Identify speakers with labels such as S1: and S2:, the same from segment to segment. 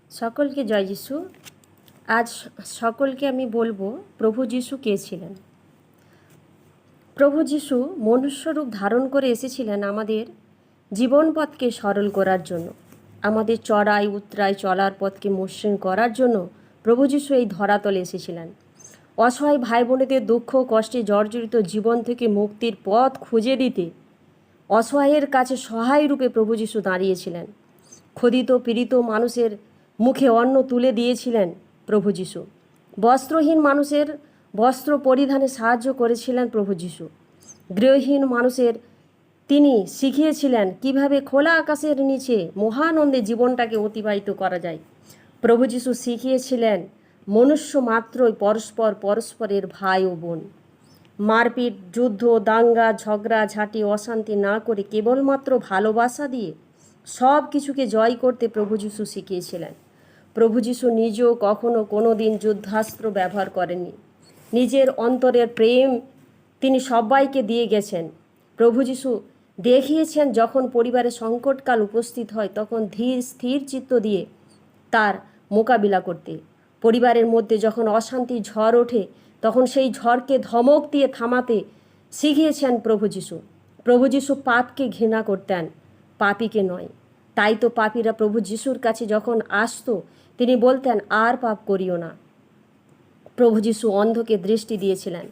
S1: সকলকে জয় যিশু। আজ সকলকে আমি বলবো প্রভু যিশু কে ছিলেন। প্রভু যিশু মনুষ্যরূপ ধারণ করে এসেছিলেন আমাদের জীবন পথকে সরল করার জন্য, আমাদের চড়াই উতরাই চলার পথকে মসৃণ করার জন্য প্রভু যিশু এই ধরাতলে এসেছিলেন। অসহায় ভাই বোনেদের দুঃখ কষ্টে জর্জরিত জীবন থেকে মুক্তির পথ খুঁজে দিতে অসহায়ের কাছে সহায় রূপে প্রভু যিশু দাঁড়িয়েছিলেন। ক্ষুধিত পীড়িত মানুষের মুখে অন্ন তুলে দিয়েছিলেন প্রভু যিশু। বস্ত্রহীন মানুষের বস্ত্র পরিধানে সাহায্য করেছিলেন প্রভু যিশু। গৃহহীন মানুষের তিনি শিখিয়েছিলেন কিভাবে খোলা আকাশের নিচে মহানন্দে জীবনটাকে অতিবাহিত করা যায়। প্রভু যিশু শিখিয়েছিলেন মনুষ্য মাত্রই পরস্পরের ভাই ও বোন। মারপিট, যুদ্ধ, দাঙ্গা, ঝগড়া ঝাঁটি, অশান্তি না করে কেবলমাত্র ভালোবাসা দিয়ে সব কিছুকে জয় করতে প্রভু যিশু শিখিয়েছিলেন। প্রভু যিশু নিজেও কখনো কোনো দিন যুদ্ধাস্ত্র ব্যবহার করেননি। নিজের অন্তরের প্রেম তিনি সবাইকে দিয়ে গেছেন। প্রভু যিশু দেখিয়েছেন যখন পরিবারে সংকটকাল উপস্থিত হয় তখন ধীর স্থির চিত্ত দিয়ে তার মোকাবিলা করতে। পরিবারের মধ্যে যখন অশান্তির ঝড় ওঠে তখন সেই ঝড়কে ধমক দিয়ে থামাতে শিখিয়েছেন প্রভু যিশু। প্রভু যিশু পাপকে ঘৃণা করতেন, পাপীকে নয়। তাই তো পাপীরা প্রভু যিশুর কাছে যখন আসতো তিনি বলতেন, আর পাপ করিও না। প্রভু যিশু অন্ধকে দৃষ্টি দিয়েছিলেন।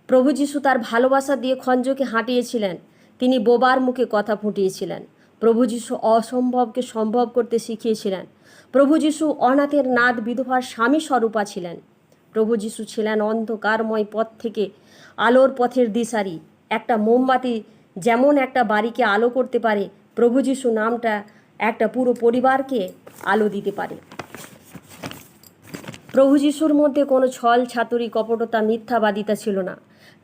S1: প্রভু যিশু তার ভালোবাসা দিয়ে খঞ্জকে হাঁটিয়েছিলেন। তিনি বোবার মুখে কথা ফুটিয়েছিলেন। প্রভু যিশু অসম্ভবকে সম্ভব করতে শিখিয়েছিলেন। প্রভু যিশু অনাথের নাথ বিধবার স্বামী স্বরূপা ছিলেন। প্রভু যিশু ছিলেন অন্ধকারময় পথ থেকে আলোর পথের দিশারি। একটা মোমবাতি যেমন একটা বাড়িকে আলো করতে পারে, প্রভু যিশু নামটা একটা পুরো পরিবারকে আলো দিতে পারে। প্রভু যিশুর মধ্যে কোনো ছল ছাতুরি কপটতা মিথ্যাবাদিতা ছিল না,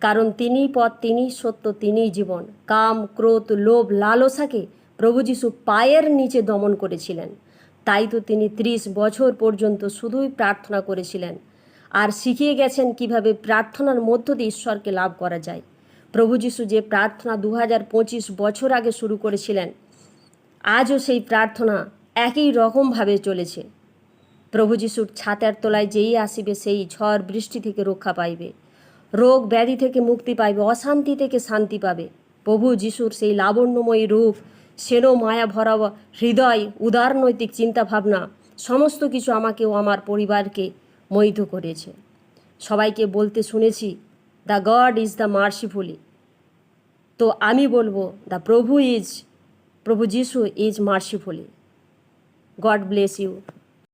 S1: কারণ তিনিই পথ, তিনিই সত্য, তিনিই জীবন। কাম ক্রোধ লোভ লালসাকে প্রভু যিশু পায়ের নিচে দমন করেছিলেন। তাই তো তিনি 30 বছর পর্যন্ত শুধুই প্রার্থনা করেছিলেন আর শিখিয়ে গেছেন কিভাবে প্রার্থনার মধ্য দিয়ে ঈশ্বরকে লাভ করা যায়। প্রভু যিশু যে প্রার্থনা 2025 বছর আগে শুরু করেছিলেন, আজও সেই প্রার্থনা একই রকমভাবে চলেছে। প্রভু যিশুর ছাতার তলায় যেই আসিবে সেই ঝড় বৃষ্টি থেকে রক্ষা পাইবে, রোগ ব্যাধি থেকে মুক্তি পাইবে, অশান্তি থেকে শান্তি পাবে। প্রভু যিশুর সেই লাবণ্যময়ী রূপ, সেনো মায়া ভরা হৃদয়, উদার নৈতিক চিন্তাভাবনা সমস্ত কিছু আমাকে ও আমার পরিবারকে মোহিত করেছে। সবাইকে বলতে শুনেছি, the God is the mercifully. তো আমি বলবো দ্য প্রভু যিশু is mercifully. God bless you.